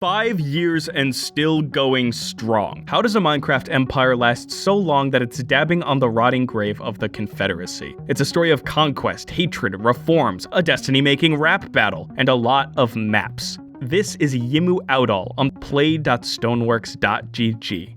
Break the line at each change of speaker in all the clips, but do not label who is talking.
5 years and still going strong. How does a Minecraft empire last so long that it's dabbing on the rotting grave of the Confederacy? It's a story of conquest, hatred, reforms, a destiny-making rap battle, and a lot of maps. This is Yimu Outall on play.stoneworks.gg.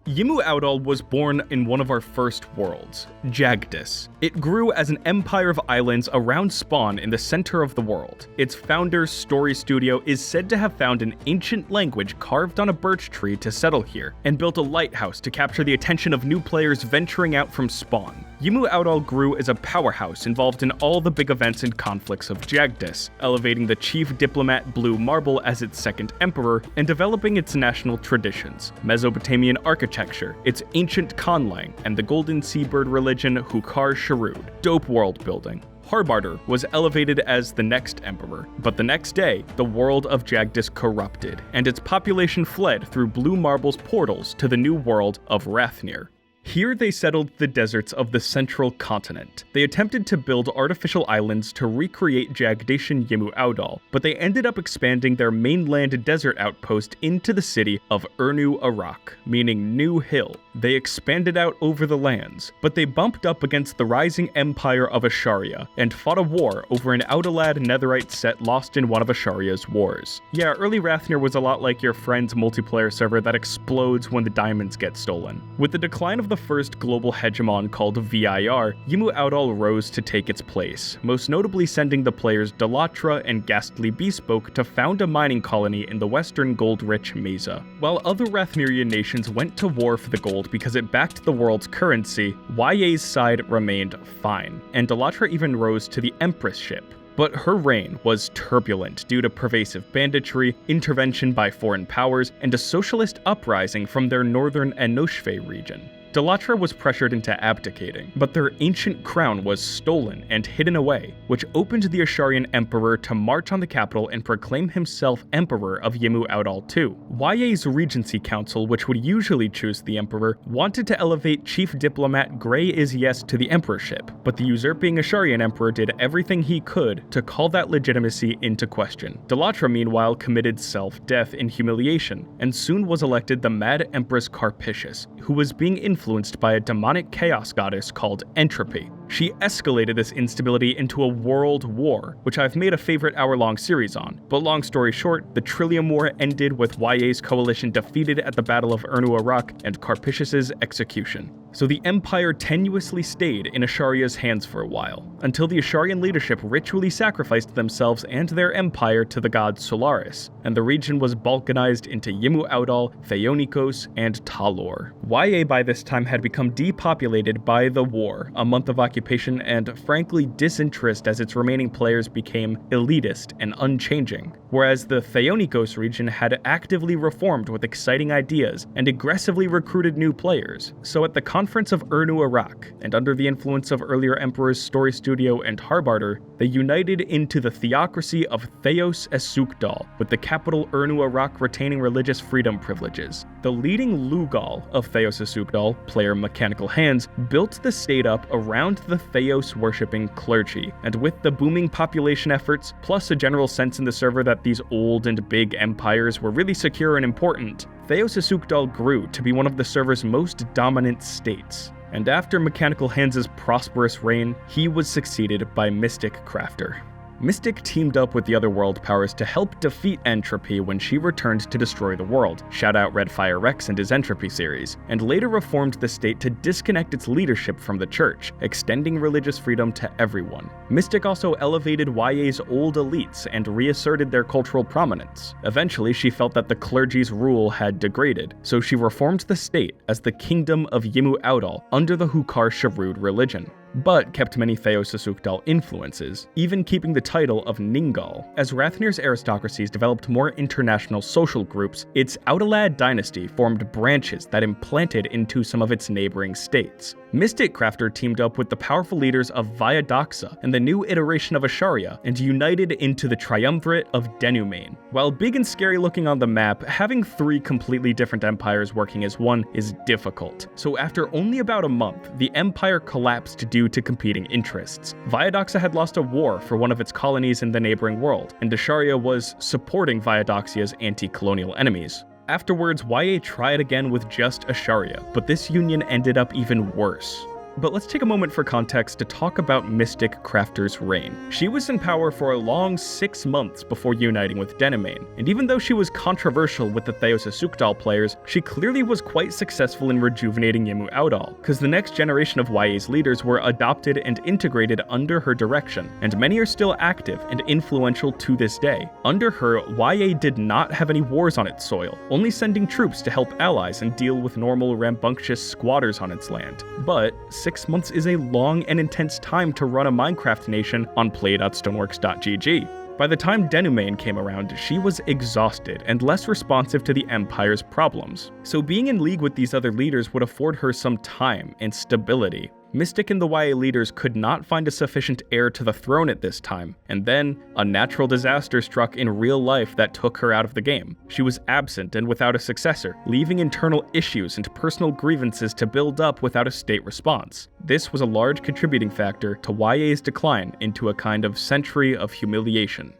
Yimu Outall was born in one of our first worlds, Jagdis. It grew as an empire of islands around Spawn in the center of the world. Its founder's story studio is said to have found an ancient language carved on a birch tree to settle here, and built a lighthouse to capture the attention of new players venturing out from Spawn. Yimu Outall grew as a powerhouse involved in all the big events and conflicts of Jagdis, elevating the chief diplomat Blue Marble as its second emperor, and developing its national traditions, Mesopotamian architecture, its ancient conlang, and the golden seabird religion Hukar Sharud. Dope world building. Harbarder was elevated as the next emperor, but the next day, the world of Jagdis corrupted, and its population fled through Blue Marble's portals to the new world of Rathnir. Here they settled the deserts of the central continent. They attempted to build artificial islands to recreate Jagdatian Yimu Outall, but they ended up expanding their mainland desert outpost into the city of Uraka, meaning New Hill. They expanded out over the lands, but they bumped up against the rising empire of Asharia and fought a war over an outlived netherite set lost in one of Asharia's wars. Yeah, early Rathnir was a lot like your friend's multiplayer server that explodes when the diamonds get stolen. With the decline of the first global hegemon called VIR, Yimu Outall rose to take its place, most notably sending the players Delatra and Ghastly Bespoke to found a mining colony in the western gold-rich Mesa. While other Rathnirian nations went to war for the gold because it backed the world's currency, YA's side remained fine, and Delatra even rose to the Empressship. But her reign was turbulent due to pervasive banditry, intervention by foreign powers, and a socialist uprising from their northern Enoshve region. Delatra was pressured into abdicating, but their ancient crown was stolen and hidden away, which opened the Asharian emperor to march on the capital and proclaim himself emperor of Yimu Outall II. YA's Regency Council, which would usually choose the emperor, wanted to elevate chief diplomat Grey Izies to the emperorship, but the usurping Asharian emperor did everything he could to call that legitimacy into question. Delatra, meanwhile, committed self-death in humiliation, and soon was elected the Mad Empress Carpicius, who was being influenced by a demonic chaos goddess called Entropy. She escalated this instability into a world war, which I've made a favorite hour-long series on. But long story short, the Trillium War ended with YA's coalition defeated at the Battle of Uraka and Carpicius's execution. So the empire tenuously stayed in Asharia's hands for a while, until the Asharian leadership ritually sacrificed themselves and their empire to the god Solaris, and the region was balkanized into Yimu Outall, Theonikos, and Talor. YA by this time had become depopulated by the war, a month of occupation, and frankly disinterest as its remaining players became elitist and unchanging, whereas the Theonikos region had actively reformed with exciting ideas and aggressively recruited new players. So at the Conference of Uraka, and under the influence of earlier emperors Story Studio and Harbarder, they united into the theocracy of Theos Esukdal, with the capital Uraka retaining religious freedom privileges. The leading Lugal of Theos Esukdal, player Mechanical Hands, built the state up around the Theos-worshipping clergy, and with the booming population efforts, plus a general sense in the server that these old and big empires were really secure and important, Theos Esukdal grew to be one of the server's most dominant states. And after Mechanical Hands' prosperous reign, he was succeeded by Mystic Crafter. Mystic teamed up with the other world powers to help defeat Entropy when she returned to destroy the world, shout out RFR RedFireRex and his Entropy series, and later reformed the state to disconnect its leadership from the church, extending religious freedom to everyone. Mystic also elevated YA's old elites and reasserted their cultural prominence. Eventually, she felt that the clergy's rule had degraded, so she reformed the state as the Kingdom of Yimu Outall under the Hukar Sharud religion, but kept many Theos Esukdal influences, even keeping the title of Ningal. As Rathnir's aristocracies developed more international social groups, its Outlad dynasty formed branches that implanted into some of its neighboring states. Mystic Crafter teamed up with the powerful leaders of Viadoxa and the new iteration of Asharia, and united into the triumvirate of Denumane. While big and scary looking on the map, having 3 completely different empires working as one is difficult. So after only about a month, the empire collapsed due due to competing interests. Viadoxia had lost a war for one of its colonies in the neighboring world, and Asharia was supporting Viadoxia's anti-colonial enemies. Afterwards, YA tried again with just Asharia, but this union ended up even worse. But let's take a moment for context to talk about Mystic Crafter's reign. She was in power for a long 6 months before uniting with Denimane, and even though she was controversial with the Theos Asukdal players, she clearly was quite successful in rejuvenating Yimu Audal, because the next generation of YA's leaders were adopted and integrated under her direction, and many are still active and influential to this day. Under her, YA did not have any wars on its soil, only sending troops to help allies and deal with normal rambunctious squatters on its land. But 6 months is a long and intense time to run a Minecraft nation on play.stoneworks.gg. By the time Denimane came around, she was exhausted and less responsive to the Empire's problems, so being in league with these other leaders would afford her some time and stability. Mystic and the YA leaders could not find a sufficient heir to the throne at this time, and then a natural disaster struck in real life that took her out of the game. She was absent and without a successor, leaving internal issues and personal grievances to build up without a state response. This was a large contributing factor to YA's decline into a kind of century of humiliation.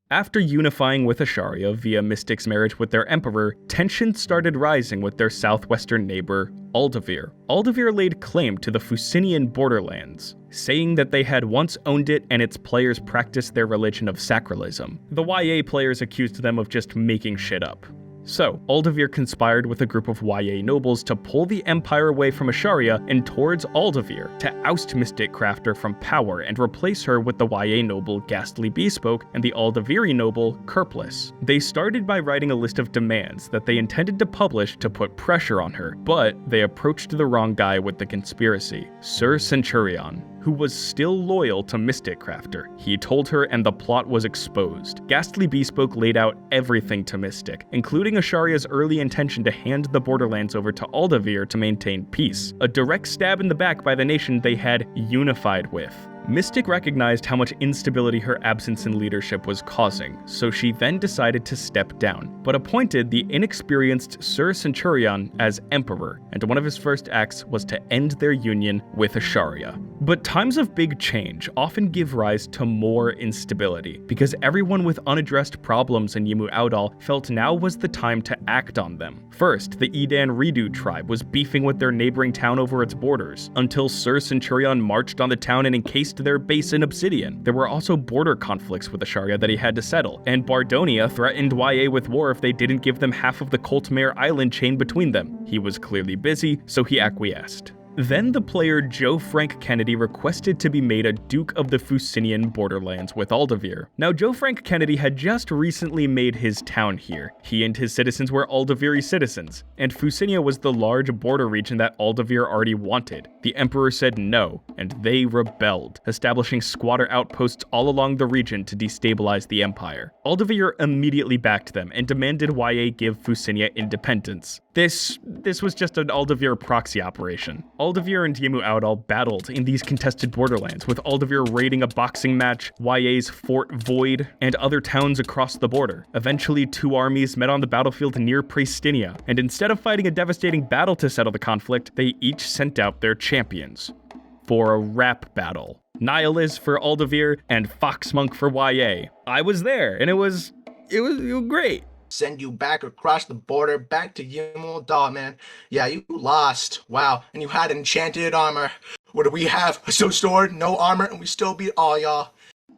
After unifying with Asharia via Mystic's marriage with their emperor, tensions started rising with their southwestern neighbor, Aldavir. Aldavir laid claim to the Fusinian borderlands, saying that they had once owned it and its players practiced their religion of sacralism. The YA players accused them of just making shit up. So, Aldavir conspired with a group of YA nobles to pull the Empire away from Asharia and towards Aldavir to oust Mystic Crafter from power and replace her with the YA noble Ghastly Bespoke and the Aldaviri noble Kerplus. They started by writing a list of demands that they intended to publish to put pressure on her, but they approached the wrong guy with the conspiracy, Sir Centurion, who was still loyal to Mystic Crafter. He told her and the plot was exposed. Ghastly Bespoke laid out everything to Mystic, including Asharia's early intention to hand the borderlands over to Aldavir to maintain peace, a direct stab in the back by the nation they had unified with. Mystic recognized how much instability her absence in leadership was causing, so she then decided to step down, but appointed the inexperienced Sir Centurion as emperor, and one of his first acts was to end their union with Asharia. But times of big change often give rise to more instability, because everyone with unaddressed problems in Yimu Audal felt now was the time to act on them. First, the Edan Redu tribe was beefing with their neighboring town over its borders, until Sir Centurion marched on the town and encased their base in obsidian. There were also border conflicts with Asharia that he had to settle, and Bardonia threatened YA with war if they didn't give them half of the Coltmare island chain between them. He was clearly busy, so he acquiesced. Then the player Joe Frank Kennedy requested to be made a Duke of the Fusinian borderlands with Aldavir. Now, Joe Frank Kennedy had just recently made his town here. He and his citizens were Aldaviri citizens, and Fusinia was the large border region that Aldavir already wanted. The Emperor said no, and they rebelled, establishing squatter outposts all along the region to destabilize the Empire. Aldavir immediately backed them and demanded YA give Fusinia independence. This was just an Aldavir proxy operation. Aldavir and Yimu Audal battled in these contested borderlands, with Aldavir raiding a boxing match, YA's Fort Void, and other towns across the border. Eventually, two armies met on the battlefield near Prestinia, and instead of fighting a devastating battle to settle the conflict, they each sent out their champions for a rap battle. Nihiliz for Aldavir and Foxmonk for YA. I was there, and it was great.
Send you back across the border, back to Yimu Audal, man. Yeah, you lost. Wow. And you had enchanted armor. What do we have? A sword, no armor, and we still beat all y'all.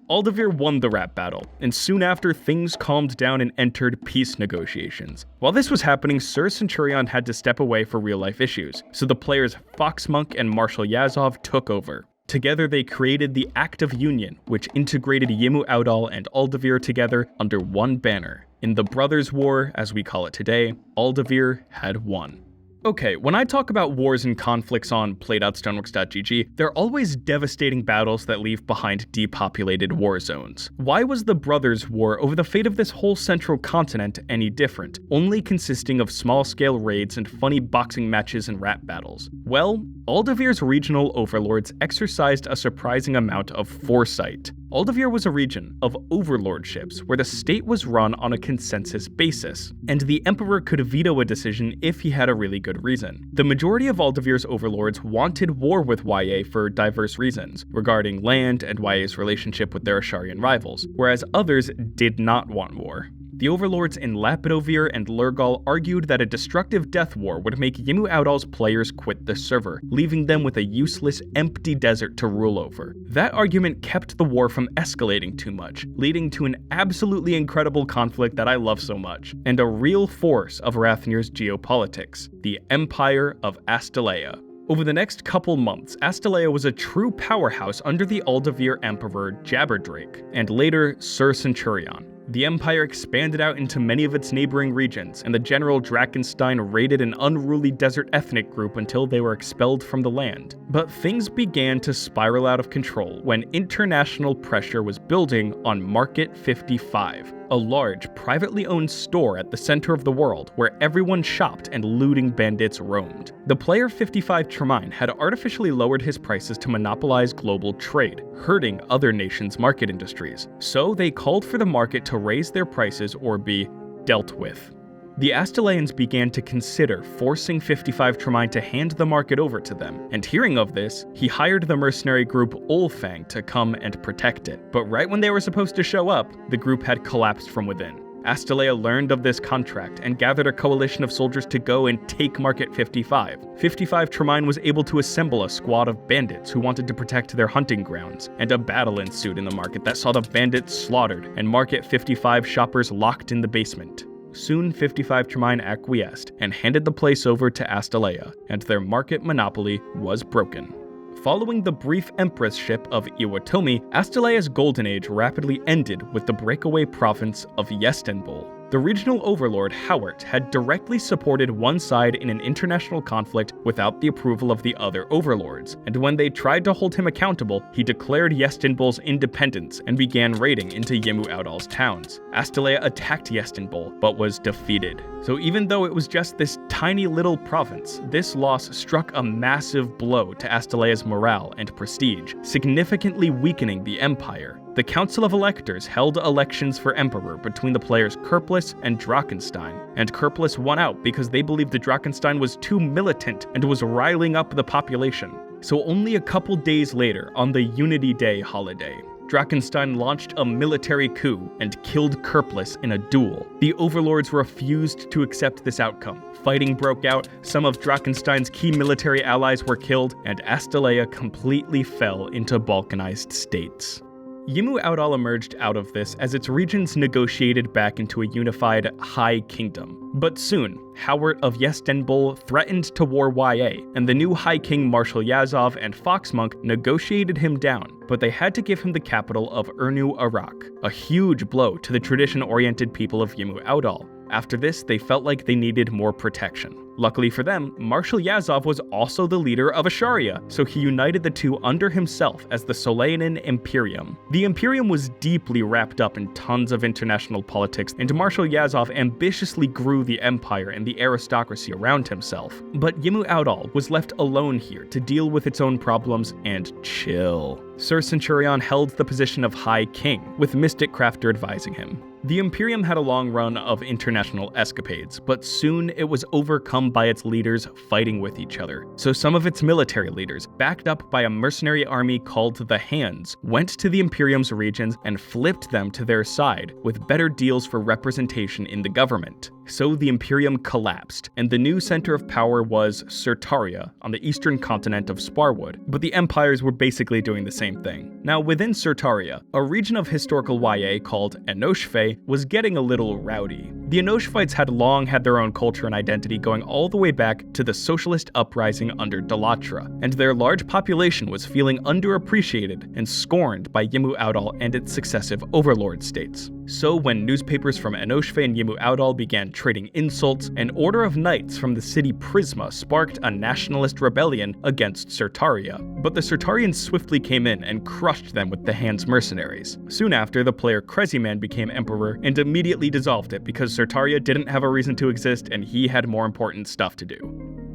Aldavir won the rap battle, and soon after, things calmed down and entered peace negotiations. While this was happening, Sir Centurion had to step away for real-life issues, so the players Foxmonk and Marshal Yazov took over. Together, they created the Act of Union, which integrated Yimu Audal and Aldavir together under one banner. In the Brothers' War, as we call it today, Aldavir had won. Okay, when I talk about wars and conflicts on play.stoneworks.gg, they're always devastating battles that leave behind depopulated war zones. Why was the Brothers' War over the fate of this whole central continent any different, only consisting of small-scale raids and funny boxing matches and rap battles? Well, Aldevir's regional overlords exercised a surprising amount of foresight. Aldevir was a region of overlordships where the state was run on a consensus basis, and the emperor could veto a decision if he had a really good reason. The majority of Aldevir's overlords wanted war with YA for diverse reasons, regarding land and YA's relationship with their Asharian rivals, whereas others did not want war. The overlords in Lapidovir and Lurgal argued that a destructive death war would make Yimu Outall's players quit the server, leaving them with a useless, empty desert to rule over. That argument kept the war from escalating too much, leading to an absolutely incredible conflict that I love so much, and a real force of Rathnir's geopolitics, the Empire of Astaleia. Over the next couple months, Astaleia was a true powerhouse under the Aldevir Emperor Jabberdrake, and later Sir Centurion. The empire expanded out into many of its neighboring regions, and the General Drakenstein raided an unruly desert ethnic group until they were expelled from the land. But things began to spiral out of control when international pressure was building on Market 55, a large, privately owned store at the center of the world where everyone shopped and looting bandits roamed. The player 55 Tremaine had artificially lowered his prices to monopolize global trade, hurting other nations' market industries. So they called for the market to raise their prices or be dealt with. The Astaleians began to consider forcing 55 Tremaine to hand the market over to them, and hearing of this, he hired the mercenary group Olfang to come and protect it. But right when they were supposed to show up, the group had collapsed from within. Astaleia learned of this contract and gathered a coalition of soldiers to go and take Market 55. 55 Tremaine was able to assemble a squad of bandits who wanted to protect their hunting grounds, and a battle ensued in the market that saw the bandits slaughtered and Market 55 shoppers locked in the basement. Soon 55 Tremaine acquiesced and handed the place over to Astaleia, and their market monopoly was broken. Following the brief emperorship of Iwatomi, Astaleia's golden age rapidly ended with the breakaway province of Yestenbol. The regional overlord Howard had directly supported one side in an international conflict without the approval of the other overlords, and when they tried to hold him accountable, he declared Yestenbol's independence and began raiding into Yimu Outall's towns. Astaleia attacked Yestenbol, but was defeated. So even though it was just this tiny little province, this loss struck a massive blow to Astaleia's morale and prestige, significantly weakening the empire. The Council of Electors held elections for emperor between the players Kerplis and Drakenstein, and Kerplis won out because they believed that Drakenstein was too militant and was riling up the population. So only a couple days later, on the Unity Day holiday, Drakenstein launched a military coup and killed Kerplis in a duel. The overlords refused to accept this outcome. Fighting broke out, some of Drakenstein's key military allies were killed, and Astaleia completely fell into balkanized states. Yimu Outall emerged out of this as its regions negotiated back into a unified High Kingdom. But soon, Howard of Yestenbol threatened to war YA, and the new High King Marshal Yazov and Foxmonk negotiated him down, but they had to give him the capital of Urnu Arak, a huge blow to the tradition-oriented people of Yimu Outall. After this, they felt like they needed more protection. Luckily for them, Marshal Yazov was also the leader of Asharia, so he united the two under himself as the Soleannen Imperium. The Imperium was deeply wrapped up in tons of international politics, and Marshal Yazov ambitiously grew the empire and the aristocracy around himself. But Yimu Outall was left alone here to deal with its own problems and chill. Sir Centurion held the position of High King, with Mystic Crafter advising him. The Imperium had a long run of international escapades, but soon it was overcome by its leaders fighting with each other. So some of its military leaders, backed up by a mercenary army called the Hands, went to the Imperium's regions and flipped them to their side, with better deals for representation in the government. So the Imperium collapsed, and the new center of power was Surtaria on the eastern continent of Sparwood, but the empires were basically doing the same thing. Now within Surtaria, a region of historical YA called Enoshfe was getting a little rowdy. The Enoshvites had long had their own culture and identity going all the way back to the socialist uprising under Dalatra, and their large population was feeling underappreciated and scorned by Yimu Outall and its successive overlord states. So when newspapers from Enoshve and Yimu Outall began trading insults, an order of knights from the city Prisma sparked a nationalist rebellion against Surtaria. But the Surtarians swiftly came in and crushed them with the Hands mercenaries. Soon after, the player Crazyman became emperor and immediately dissolved it because Surtaria didn't have a reason to exist and he had more important stuff to do.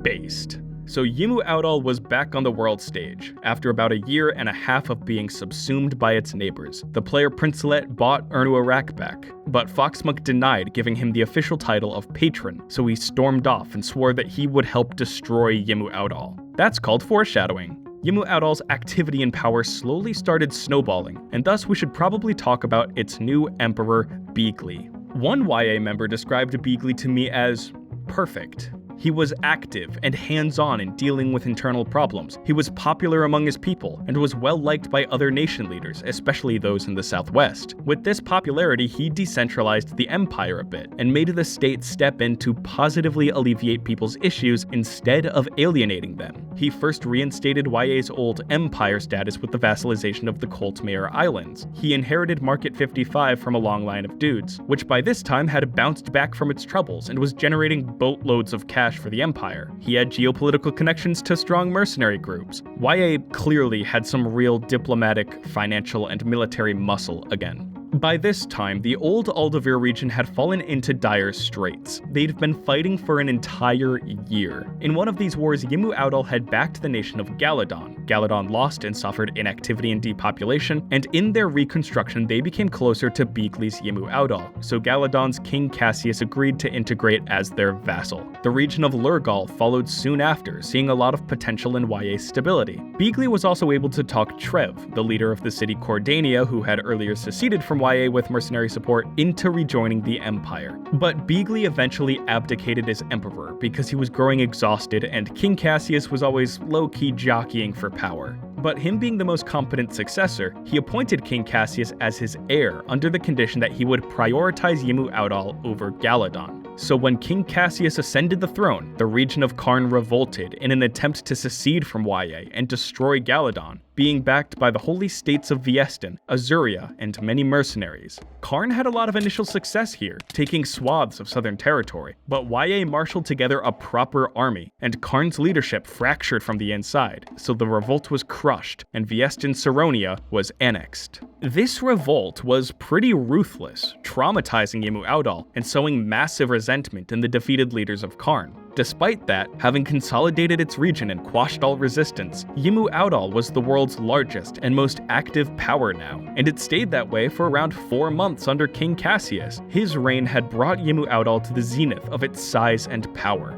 Based. So Yimu Outall was back on the world stage, after about a year and a half of being subsumed by its neighbors. The player Princelet bought Uraka back, but Foxmonk denied giving him the official title of patron, so he stormed off and swore that he would help destroy Yimu Outall. That's called foreshadowing. Yimu Outall's activity and power slowly started snowballing, and thus we should probably talk about its new emperor, Beagly. One YA member described Beagly to me as perfect. He was active and hands-on in dealing with internal problems. He was popular among his people and was well liked by other nation leaders, especially those in the southwest. With this popularity, he decentralized the empire a bit and made the state step in to positively alleviate people's issues instead of alienating them. He first reinstated YA's old empire status with the vassalization of the Coltmere Islands. He inherited Market 55 from a long line of dudes, which by this time had bounced back from its troubles and was generating boatloads of cash for the empire. He had geopolitical connections to strong mercenary groups. YA clearly had some real diplomatic, financial, and military muscle again. By this time, the old Aldavir region had fallen into dire straits. They'd been fighting for an entire year. In one of these wars, Yimu Outall had backed the nation of Galadon. Galadon lost and suffered inactivity and depopulation, and in their reconstruction, they became closer to Beagly's Yimu Outall, so Galadon's King Cassius agreed to integrate as their vassal. The region of Lurgal followed soon after, seeing a lot of potential in YA's stability. Beagly was also able to talk Trev, the leader of the city Cordania, who had earlier seceded from YA with mercenary support, into rejoining the empire. But Beagly eventually abdicated as emperor because he was growing exhausted and King Cassius was always low-key jockeying for power. But him being the most competent successor, he appointed King Cassius as his heir under the condition that he would prioritize Yimu Outall over Galadon. So when King Cassius ascended the throne, the region of Karn revolted in an attempt to secede from YA and destroy Galadon, being backed by the holy states of Viestin, Azuria, and many mercenaries. Karn had a lot of initial success here, taking swaths of southern territory, but YA marshaled together a proper army, and Karn's leadership fractured from the inside, so the revolt was crushed, and Viestin Saronia was annexed. This revolt was pretty ruthless, traumatizing Yimu Outall and sowing massive resentment in the defeated leaders of Karn. Despite that, having consolidated its region and quashed all resistance, Yimu Outall was the world's largest and most active power now, and it stayed that way for around 4 months under King Cassius. His reign had brought Yimu Outall to the zenith of its size and power.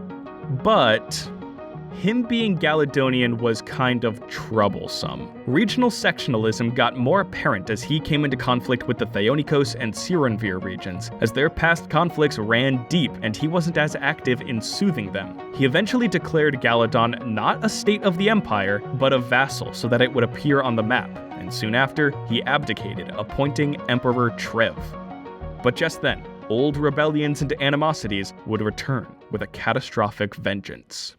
But him being Galadonian was kind of troublesome. Regional sectionalism got more apparent as he came into conflict with the Theonikos and Sironvir regions, as their past conflicts ran deep and he wasn't as active in soothing them. He eventually declared Galadon not a state of the empire, but a vassal so that it would appear on the map, and soon after, he abdicated, appointing Emperor Trev. But just then, old rebellions and animosities would return with a catastrophic vengeance.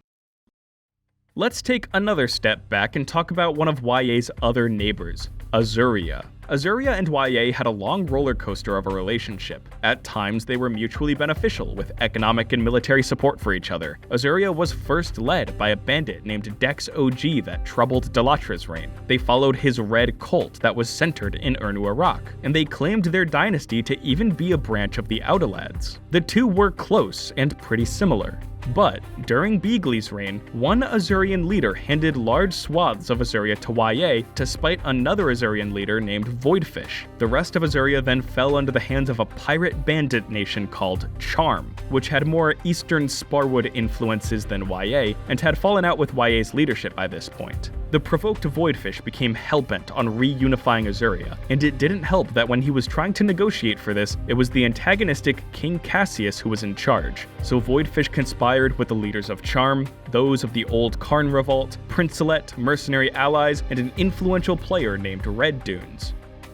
Let's take another step back and talk about one of YA's other neighbors, Azuria. Azuria and YA had a long roller coaster of a relationship. At times, they were mutually beneficial, with economic and military support for each other. Azuria was first led by a bandit named Dex OG that troubled Delatra's reign. They followed his red cult that was centered in Uraka, and they claimed their dynasty to even be a branch of the outlived. The two were close and pretty similar. But during Beagly's reign, one Azurian leader handed large swaths of Azuria to YA to spite another Azurian leader named Voidfish. The rest of Azuria then fell under the hands of a pirate bandit nation called Charm, which had more Eastern Sparwood influences than YA, and had fallen out with YA's leadership by this point. The provoked Voidfish became hellbent on reunifying Azuria, and it didn't help that when he was trying to negotiate for this, it was the antagonistic King Cassius who was in charge. So Voidfish conspired with the leaders of Charm, those of the Old Karn Revolt, Princelet, mercenary allies, and an influential player named Red Dunes.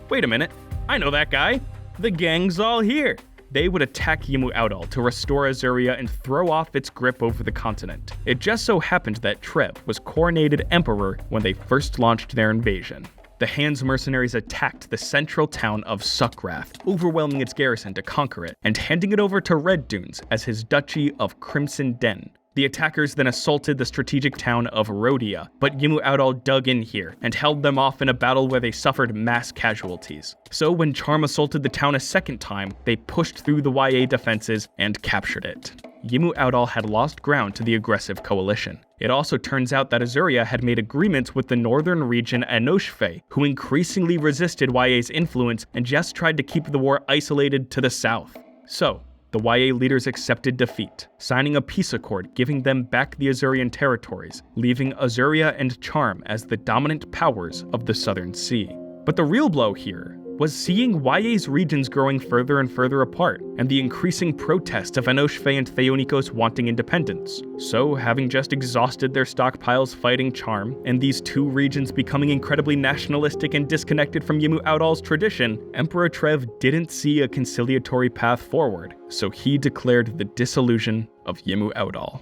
Wait a minute, I know that guy! The gang's all here! They would attack Yimu Outall to restore Azuria and throw off its grip over the continent. It just so happened that Trev was coronated emperor when they first launched their invasion. The Hands mercenaries attacked the central town of Suckrath, overwhelming its garrison to conquer it, and handing it over to Red Dunes as his duchy of Crimson Den. The attackers then assaulted the strategic town of Rhodia, but Yimu Outall dug in here and held them off in a battle where they suffered mass casualties. So when Charm assaulted the town a second time, they pushed through the YA defenses and captured it. Yimu Outall had lost ground to the aggressive coalition. It also turns out that Azuria had made agreements with the northern region Enoshfe, who increasingly resisted YA's influence and just tried to keep the war isolated to the south. So, the YA leaders accepted defeat, signing a peace accord giving them back the Azurian territories, leaving Azuria and Charm as the dominant powers of the Southern Sea. But the real blow here was seeing YA's regions growing further and further apart, and the increasing protest of Enoshfe and Theonikos wanting independence. So, having just exhausted their stockpiles fighting Charm, and these two regions becoming incredibly nationalistic and disconnected from Yimu Outall's tradition, Emperor Trev didn't see a conciliatory path forward, so he declared the dissolution of Yimu Outall.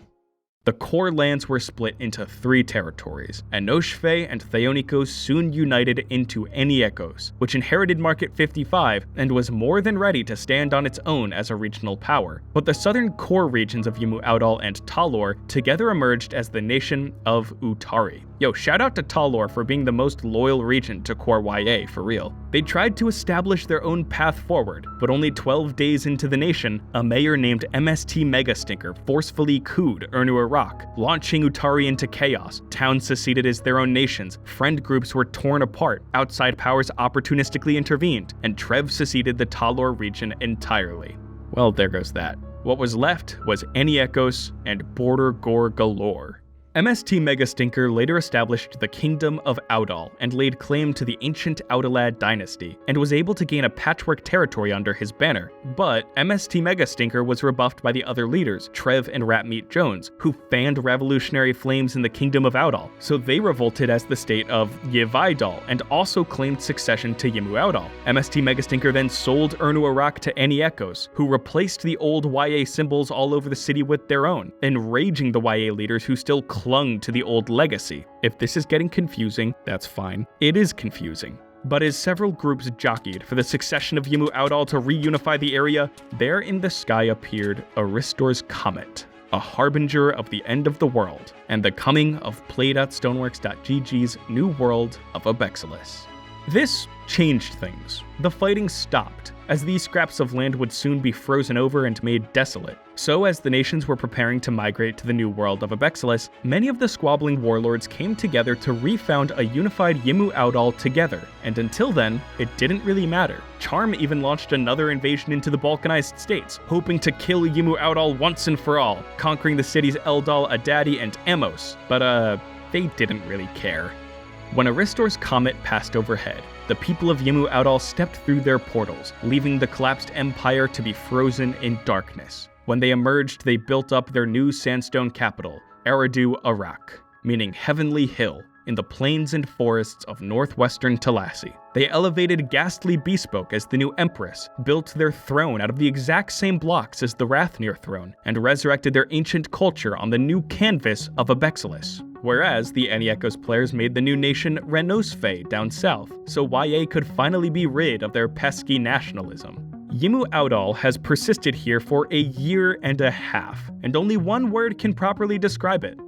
The core lands were split into 3 territories. Enoshfe and Theonikos soon united into Eniekos, which inherited Market 55 and was more than ready to stand on its own as a regional power. But the southern core regions of Yimu Outall and Talor together emerged as the nation of Utari. Yo, shout out to Talor for being the most loyal region to core YA, for real. They tried to establish their own path forward, but only 12 days into the nation, a mayor named MST Megastinker forcefully couped Uraka, launching Utari into chaos. Towns seceded as their own nations, friend groups were torn apart, outside powers opportunistically intervened, and Trev seceded the Talor region entirely. Well, there goes that. What was left was Eniekos and border gore galore. MST Megastinker later established the Kingdom of Outall and laid claim to the ancient Outlad dynasty, and was able to gain a patchwork territory under his banner. But MST Megastinker was rebuffed by the other leaders, Trev and Ratmeat Jones, who fanned revolutionary flames in the Kingdom of Outall, so they revolted as the state of Yivaidal and also claimed succession to Yimu Outall. MST Megastinker then sold Uraka to Eniekos, who replaced the old YA symbols all over the city with their own, enraging the YA leaders who still clung to the old legacy. If this is getting confusing, that's fine. It is confusing. But as several groups jockeyed for the succession of Yimu Outall to reunify the area, there in the sky appeared Aristor's Comet, a harbinger of the end of the world, and the coming of play.stoneworks.gg's new world of Abexilas. This changed things. The fighting stopped, as these scraps of land would soon be frozen over and made desolate. So as the nations were preparing to migrate to the new world of Abexilas, many of the squabbling warlords came together to refound a unified Yimu Outall together, and until then, it didn't really matter. Charm even launched another invasion into the Balkanized states, hoping to kill Yimu Outall once and for all, conquering the cities Eldal, Adadi, and Amos, but they didn't really care. When Aristor's Comet passed overhead, the people of Yimu Outall stepped through their portals, leaving the collapsed empire to be frozen in darkness. When they emerged, they built up their new sandstone capital, Eridu Arak, meaning Heavenly Hill, in the plains and forests of northwestern Talassi. They elevated Ghastly Bespoke as the new empress, built their throne out of the exact same blocks as the Rathnir throne, and resurrected their ancient culture on the new canvas of Abexilas. Whereas the Eniekos players made the new nation Renosfe down south, so YA could finally be rid of their pesky nationalism. Yimu Outall has persisted here for a year and a half, and only one word can properly describe it: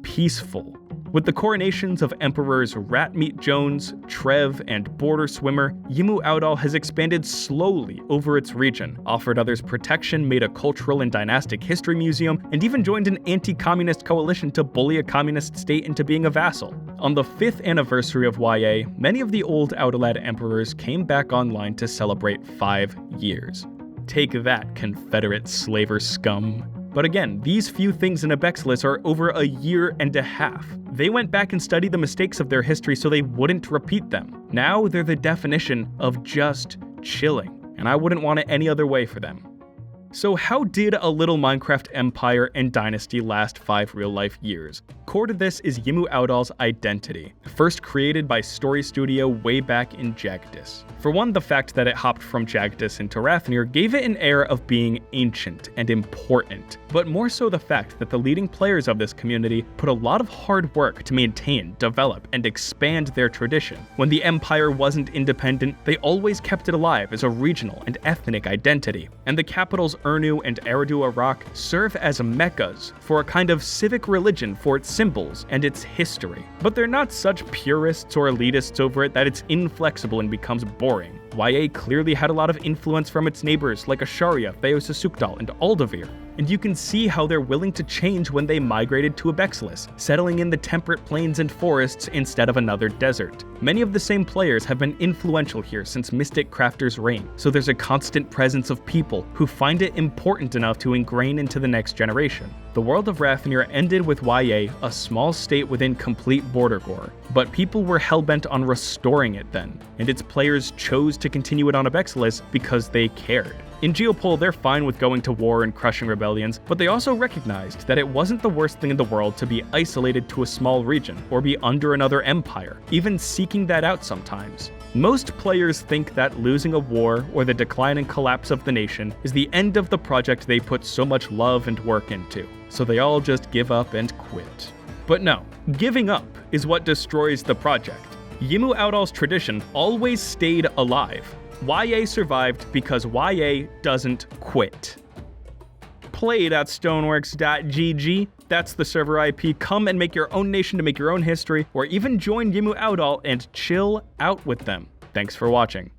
peaceful. With the coronations of Emperors Ratmeat Jones, Trev, and Border Swimmer, Yimu Outall has expanded slowly over its region, offered others protection, made a cultural and dynastic history museum, and even joined an anti-communist coalition to bully a communist state into being a vassal. On the 5th anniversary of YA, many of the old Outlad emperors came back online to celebrate 5 years. Take that, Confederate slaver scum. But again, these few things in Abexilas are over a year and a half. They went back and studied the mistakes of their history so they wouldn't repeat them. Now they're the definition of just chilling, and I wouldn't want it any other way for them. So how did a little Minecraft empire and dynasty last 5 real-life years? Core to this is Yimu Outall's identity, first created by Story Studio way back in Jagdis. For one, the fact that it hopped from Jagdis into Rathnir gave it an air of being ancient and important, but more so the fact that the leading players of this community put a lot of hard work to maintain, develop, and expand their tradition. When the empire wasn't independent, they always kept it alive as a regional and ethnic identity, and the capitals Urnu and Eridu Arak serve as meccas for a kind of civic religion for its symbols and its history. But they're not such purists or elitists over it that it's inflexible and becomes boring. YA clearly had a lot of influence from its neighbors like Asharia, Theosasukdal, and Aldavir. and you can see how they're willing to change when they migrated to Abexilas, settling in the temperate plains and forests instead of another desert. Many of the same players have been influential here since Mystic Crafter's reign, so there's a constant presence of people who find it important enough to ingrain into the next generation. The world of Rathnir ended with YA, a small state within complete border gore, but people were hellbent on restoring it then, and its players chose to continue it on Abexilas because they cared. In Geopol, they're fine with going to war and crushing rebellions, but they also recognized that it wasn't the worst thing in the world to be isolated to a small region, or be under another empire, even seeking that out sometimes. Most players think that losing a war or the decline and collapse of the nation is the end of the project they put so much love and work into, so they all just give up and quit. But no, giving up is what destroys the project. Yimu Outall's tradition always stayed alive. YA survived because YA doesn't quit. Play.stoneworks.gg, that's the server IP. Come and make your own nation to make your own history, or even join Yimu Outall and chill out with them. Thanks for watching.